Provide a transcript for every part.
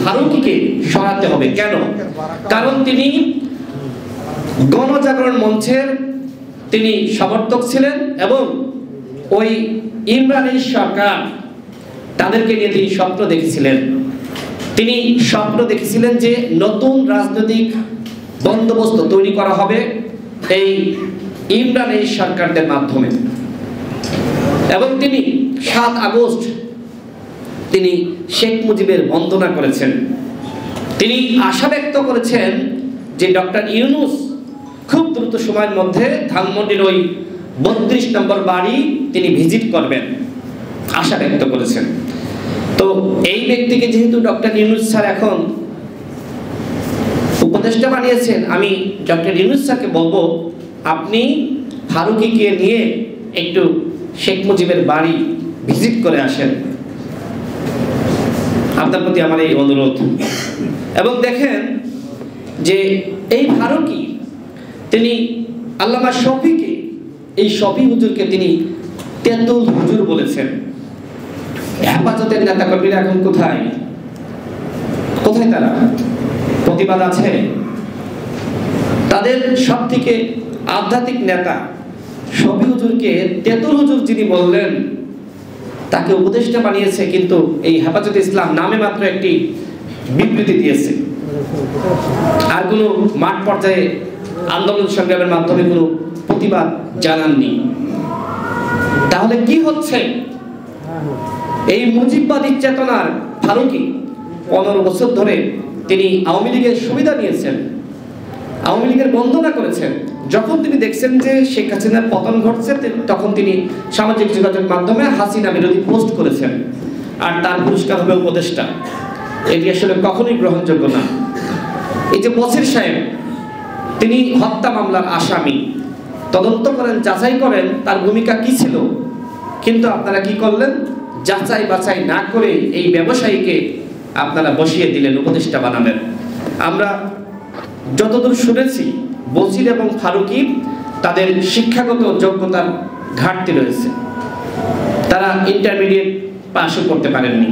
ফারুকীকে সরাতে হবে। কেন? কারণ তিনি গণজাগরণ মঞ্চের তিনি সমর্থক ছিলেন এবং ওই ইমরানের সরকার তাদেরকে নিয়ে তিনি স্বপ্ন দেখেছিলেন। তিনি স্বপ্ন দেখেছিলেন যে নতুন রাজনৈতিক বন্দোবস্ত তৈরি করা হবে এই ইমরানের সরকারদের মাধ্যমে। এবং তিনি ৭ আগস্ট তিনি শেখ মুজিবের বন্দনা করেছেন। তিনি আশা ব্যক্ত করেছেন যে ডক্টর ইউনূস খুব দ্রুত সময়ের মধ্যে ধানমন্ডির ওই ৩২ নম্বর বাড়ি তিনি ভিজিট করবেন, আশা ব্যক্ত করেছেন। তো এই ব্যক্তিকে যেহেতু ডক্টর ইউনূস স্যার এখন উপদেষ্টা বানিয়েছেন, আমি ডক্টর ইউনূস স্যারকে বলবো আপনি ফারুকীকে নিয়ে একটু শেখ মুজিবের বাড়ি ভিজিট করে আসেন, আপনার প্রতি আমার এই অনুরোধ। এবং দেখেন যে এই ফারুকী তিনি আল্লামা শফিকে, এই শফি হুজুরকে তিনি তেঁতুল হুজুর বলেছেন। হেফাজতের নেতা কর্মীরা এখন কোথায়? কোথায় তারা? প্রতিবাদ আছে? তাদের সব থেকে আধ্যাত্মিক নেতা শফি হুজুরকে তেঁতুল হুজুর যিনি বললেন, তাকে উপদেষ্টা বানিয়েছে, কিন্তু এই হেফাজতে ইসলাম নামে মাত্র একটি বিবৃতি দিয়েছে, আর কোনো মাঠ পর্যায়ে আন্দোলন সংগ্রামের মাধ্যমে কোনো প্রতিবাদ জানাননি। তাহলে কি হচ্ছে? এই মুজিববাদী চেতনার ফারুকী 15 বছর ধরে তিনি আওয়ামী লীগের সুবিধা নিয়েছেন, আওয়ামী লীগের বন্দনা করেছেন। যখন তিনি দেখছেন যে শেখ হাসিনার পতন ঘটছে, তখন তিনি সামাজিক যোগাযোগ মাধ্যমে হাসিনা বিরোধী পোস্ট করেছেন, আর তার পুরস্কার হবে উপদেষ্টা। এটি আসলে কখনোই গ্রহণযোগ্য না। এই যে বছির সাহেব, তিনি হত্যা মামলার আসামি, তদন্ত করেন, যাচাই করেন তার ভূমিকা কি ছিল, কিন্তু আপনারা কি করলেন? যাচাই বাছাই না করে এই ব্যবসায়ীকে আপনারা বসিয়ে দিলেন, উপদেষ্টা বানালেন। আমরা যতদূর শুনেছি বছির এবং ফারুকী তাদের শিক্ষাগত যোগ্যতার ঘাটতি রয়েছে, তারা ইন্টারমিডিয়েট পাশও করতে পারেননি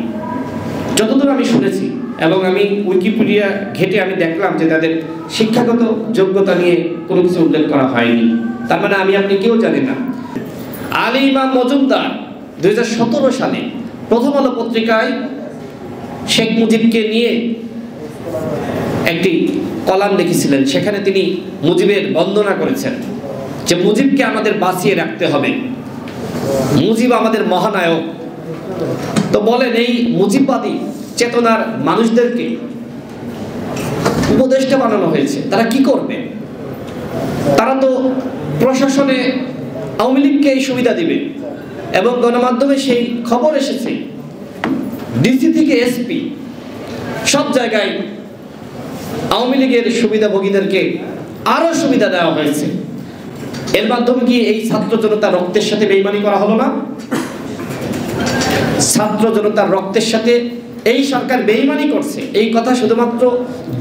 যতদূর আমি শুনেছি। এবং আমি উইকিপিডিয়া ঘেটে আমি দেখলাম যে তাদের শিক্ষাগত যোগ্যতা নিয়ে কোনো কিছু উল্লেখ করা হয়নি। তার মানে আমি আপনি কেউ জানি না। আলী ইমাম মজুমদার 2017 সালে প্রথম আলো পত্রিকায় শেখ মুজিবকে নিয়ে একটি কলাম লিখেছিলেন। সেখানে তিনি মুজিবের বন্দনা করেছেন যে মুজিবকে আমাদের বাঁচিয়ে রাখতে হবে, মুজিব আমাদের মহানায়ক। তো বলেন এই মুজিববাদী চেতনার মানুষদেরকে উপদেষ্টা বানানো হয়েছে, তারা কি করবে? তারা তো প্রশাসনে আওয়ামী লীগকে এই সুবিধা দিবে, এবং গণমাধ্যমে সেই খবর এসেছে ডিসি থেকে এসপি সব জায়গায় আওয়ামী লীগের সুবিধাভোগীদেরকে আরো সুবিধা দেওয়া হয়েছে। এর মাধ্যমে কি এই ছাত্র জনতার রক্তের সাথে বেইমানি করা হলো না? ছাত্র জনতার রক্তের সাথে এই সরকার বেইমানি করছে, এই কথা শুধুমাত্র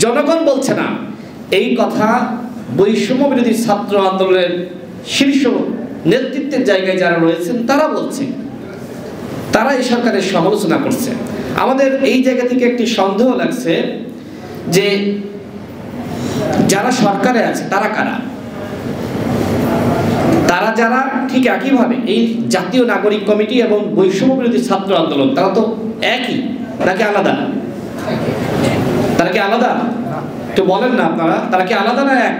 জনগণ বলছে না, এই কথা বৈষম্য বিরোধী ছাত্র আন্দোলনের শীর্ষ নেতৃত্বের জায়গায় যারা রয়েছেন তারা বলছে, তারা এই সরকারের সমালোচনা করছে। আমাদের এই জায়গা থেকে একটি সন্দেহ লাগছে যে যারা সরকারে আছে তারা কারা? তারা যারা ঠিক একইভাবে এই জাতীয় নাগরিক কমিটি এবং বৈষম্য বিরোধী ছাত্র আন্দোলন, তারা তো একই নাকি আলাদা? তারা কি আলাদা? তো বলেন না আপনারা, তারা কি আলাদা না এক?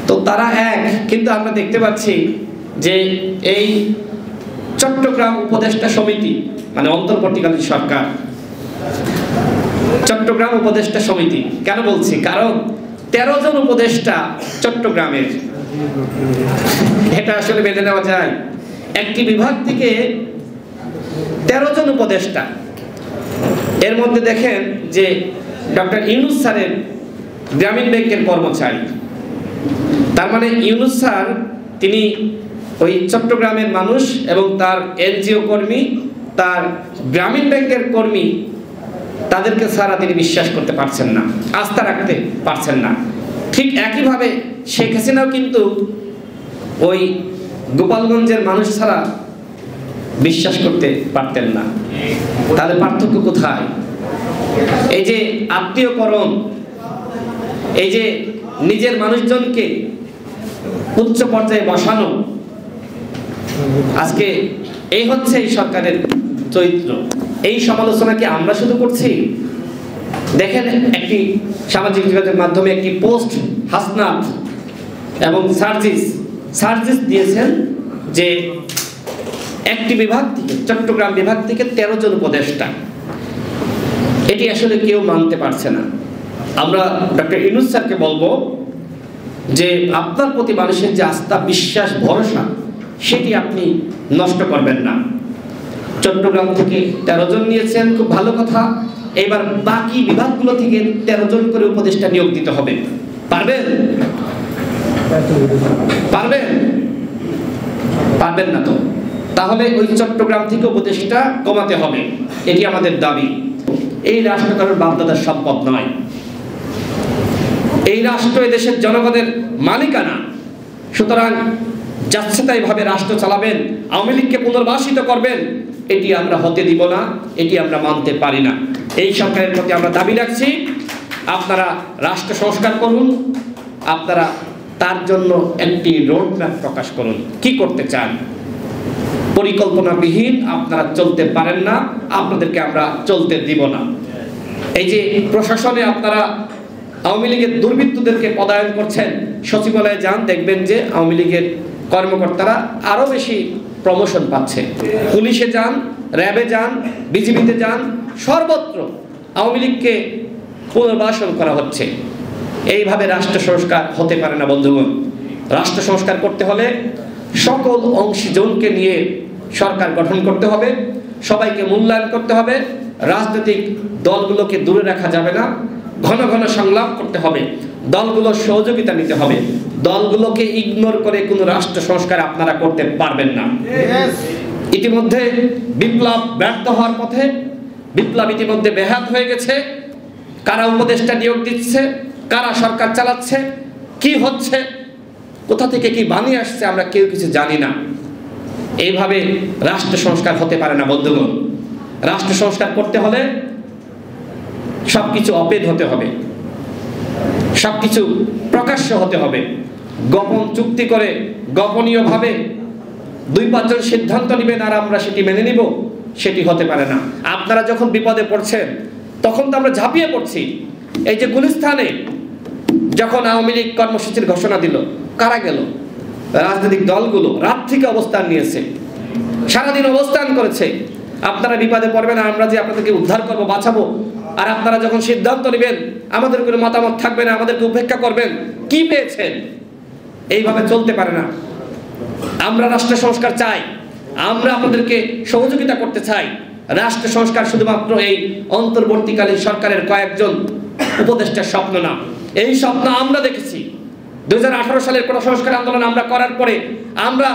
তো তারা এক, কিন্তু আমরা দেখতে পাচ্ছি যে এই চট্টগ্রাম উপদেষ্টা সমিতি, মানে অন্তর্বর্তীকালীন সরকার, চট্টগ্রাম উপদেষ্টা সমিতি কেন বলছি? কারণ 13 জন উপদেষ্টা চট্টগ্রামের, এটা আসলে মেনে নেওয়া যায়? একটি বিভাগ থেকে 13 জন উপদেষ্টা। এর মধ্যে দেখেন যে ডক্টর ইউনূস স্যারের গ্রামীণ ব্যাংকের কর্মচারী, তার মানে ইউনূস স্যার তিনি ওই চট্টগ্রামের মানুষ এবং তার এনজিও কর্মী, তার গ্রামীণ ব্যাংকের কর্মী, তাদেরকে ছাড়া তিনি বিশ্বাস করতে পারছেন না, আস্থা রাখতে পারছেন না। ঠিক একইভাবে শেখ হাসিনাও কিন্তু ওই গোপালগঞ্জের মানুষ ছাড়া বিশ্বাস করতে পারতেন না। তাহলে পার্থক্য কোথায়? এই যে আত্মীয়করণ, এই যে নিজের মানুষজনকে উচ্চ পর্যায়ে বসানো, আজকে এই হচ্ছে এই সরকারের চরিত্র। এই সমালোচনা কি আমরা শুধু করছি? দেখেন, একটি সামাজিক যোগাযোগ মাধ্যমে একটি পোস্ট হাসনাত এবং সার্জিস দিয়েছেন যে একটি বিভাগ থেকে, চট্টগ্রাম বিভাগ থেকে 13 জন উপদেষ্টা। এটি আসলে কেউ মানতে পারছে না। আমরা ডক্টর ইউনূস স্যারকে বলবো যে আপনার প্রতি মানুষের যে আস্থা, বিশ্বাস, ভরসা, সেটি আপনি নষ্ট করবেন না। চট্টগ্রাম থেকে 13 জন নিয়েছেন, খুব ভালো কথা। এবার বাকি বিভাগগুলো থেকে 13 জন করে উপদেষ্টা নিয়োগ দিতে হবে। পারবেন? পারবেন না তো তাহলে ওই চট্টগ্রাম থেকে উপদেষ্টা কমাতে হবে, এটি আমাদের দাবি। এই রাষ্ট্র কারোর বাপদাদার সম্পদ নয়। এই রাষ্ট্র এদেশের জনগণের মালিকানা। সুতরাং যাচ্ছে তাই ভাবে রাষ্ট্র চালাবেন, আওয়ামী লীগকে পুনর্বাসিত করবেন, এটি আমরা হতে দিব না, এটি আমরা মানতে পারি না। এই সরকারের প্রতি আমরা দাবি রাখছি, আপনারা রাষ্ট্র সংস্কার করুন, আপনারা তার জন্য একটি রোডম্যাপ প্রকাশ করুন। কি করতে চান? পরিকল্পনাবিহীন আপনারা চলতে পারেন না, আপনাদেরকে আমরা চলতে দিব না। এই যে প্রশাসনে আপনারা আওয়ামী লীগের দুর্বৃত্তদেরকে পদায়ন করছেন, সচিবালয়ে যান, দেখবেন যে আওয়ামী লীগের কর্মকর্তারা আরো বেশি প্রমোশন পাচ্ছে। পুলিশে যান, র্যাবে যান, বিজিবিতে যান, সর্বত্র আওয়ামী লীগকে পুনর্বাসন করা হচ্ছে। এইভাবে রাষ্ট্র সংস্কার হতে পারে না বন্ধুগণ। রাষ্ট্র সংস্কার করতে হলে সকল অংশীজনকে নিয়ে সরকার গঠন করতে হবে, সবাইকে মূল্যায়ন করতে হবে, রাজনৈতিক দলগুলোকে দূরে রাখা যাবে না, ঘন ঘন সংলাপ করতে হবে, দলগুলোর সহযোগিতা নিতে হবে। দলগুলোকে ইগনোর করে কোনো রাষ্ট্র সংস্কার আপনারা করতে পারবেন না। ইতিমধ্যে বিপ্লব ব্যর্থ হওয়ার পথে, বিপ্লব ইতিমধ্যে ব্যাহত হয়ে গেছে। কারা উপদেষ্টা নিয়োগ দিচ্ছে, কারা সরকার চালাচ্ছে, কি হচ্ছে, কোথা থেকে কি বানিয়ে আসছে, আমরা কেউ কিছু জানি না। এইভাবে রাষ্ট্র সংস্কার হতে পারে না বন্ধুগণ। রাষ্ট্র সংস্কার করতে হলে সবকিছু অপেদ হতে হবে, সবকিছু প্রকাশ্য হতে হবে। গোপন চুক্তি করে গোপনীয়ভাবে 2-5 জন সিদ্ধান্ত নেবেন আর আমরা সেটি মেনে নিব, সেটি হতে পারে না। আপনারা যখন বিপদে পড়ছেন তখন তো আমরা ঝাঁপিয়ে পড়ছি। এই যে গুলিস্তানে যখন আওয়ামী লীগ কর্মসূচির ঘোষণা দিল, কারা গেল? রাজনৈতিক দলগুলো রাত থেকে অবস্থান নিয়েছে, সারাদিন অবস্থান করেছে। আপনারা বিপদে পড়বেন, আমরা যে আপনাদেরকে উদ্ধার করব, বাঁচাবো, আর আপনারা যখন সিদ্ধান্ত নেবেন আমাদের কোনো মতামত থাকবে না, আমাদেরকে উপেক্ষা করবেন। কি পেয়েছেন? এইভাবে চলতে পারে না। আমরা রাষ্ট্র সংস্কার চাই, আমরা আপনাদেরকে সহযোগিতা করতে চাই। রাষ্ট্র সংস্কার শুধুমাত্র এই অন্তর্বর্তীকালীন সরকারের কয়েকজন উপদেষ্টার স্বপ্ন না, এই স্বপ্ন আমরা দেখেছি। 2018 সালের কোটা সংস্কার আন্দোলন আমরা করার পরে, আমরা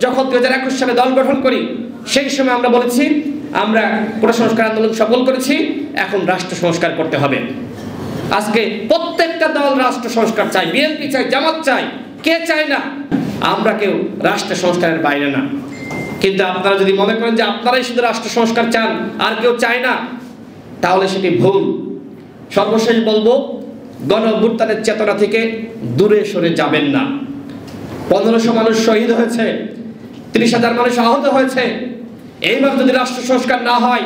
যখন 2021 সালে দল গঠন করি, সেই সময় আমরা বলেছি আমরা কোটা সংস্কার আন্দোলন সফল করেছি, এখন রাষ্ট্র সংস্কার করতে হবে। আজকে প্রত্যেকটা দল রাষ্ট্র সংস্কার চাই, বিএনপি চাই, জামাত চাই, কে চায় না? আমরা কেউ রাষ্ট্র সংস্কারের বাইরে না। কিন্তু আপনারা যদি মনে করেন যে আপনারাই শুধু রাষ্ট্র সংস্কার চান আর কেউ চায় না, তাহলে সেটি ভুল। সর্বশেষ বলবো, গণ অভ্যুত্থানের চেতনা থেকে দূরে সরে যাবেন না। 1500 মানুষ শহীদ হয়েছে, 30,000 মানুষ আহত হয়েছে। এইবার যদি রাষ্ট্র সংস্কার না হয়,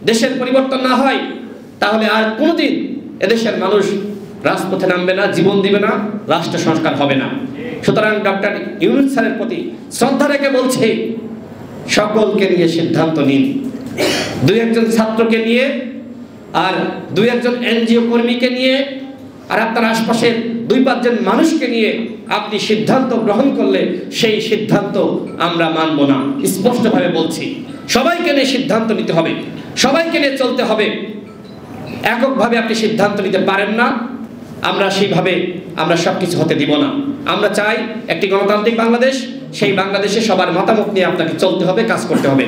দেশের পরিবর্তন না হয়, তাহলে আর কোনোদিন এদেশের মানুষ রাজপথে নামবে না, জীবন দিবে না, রাষ্ট্র সংস্কার হবে না। সুতরাং ডক্টর ইউনূস স্যারের প্রতি শ্রদ্ধা রেখে বলছি, সকলকে নিয়ে সিদ্ধান্ত নিন। 2-1 জন ছাত্রকে নিয়ে আর 2-1 জন এনজিও কর্মীকে নিয়ে আর আপনার আশপাশের 2-5 জন মানুষকে নিয়ে আপনি সিদ্ধান্ত গ্রহণ করলে সেই সিদ্ধান্ত আমরা মানব না। স্পষ্টভাবে বলছি, সবাইকে নিয়ে সিদ্ধান্ত নিতে হবে, সবাইকে নিয়ে চলতে হবে। এককভাবে আপনি সিদ্ধান্ত নিতে পারেন না, আমরা সেইভাবে আমরা সবকিছু হতে দিব না। আমরা চাই একটি গণতান্ত্রিক বাংলাদেশ, সেই বাংলাদেশে সবার মতামত নিয়ে আপনাকে চলতে হবে, কাজ করতে হবে।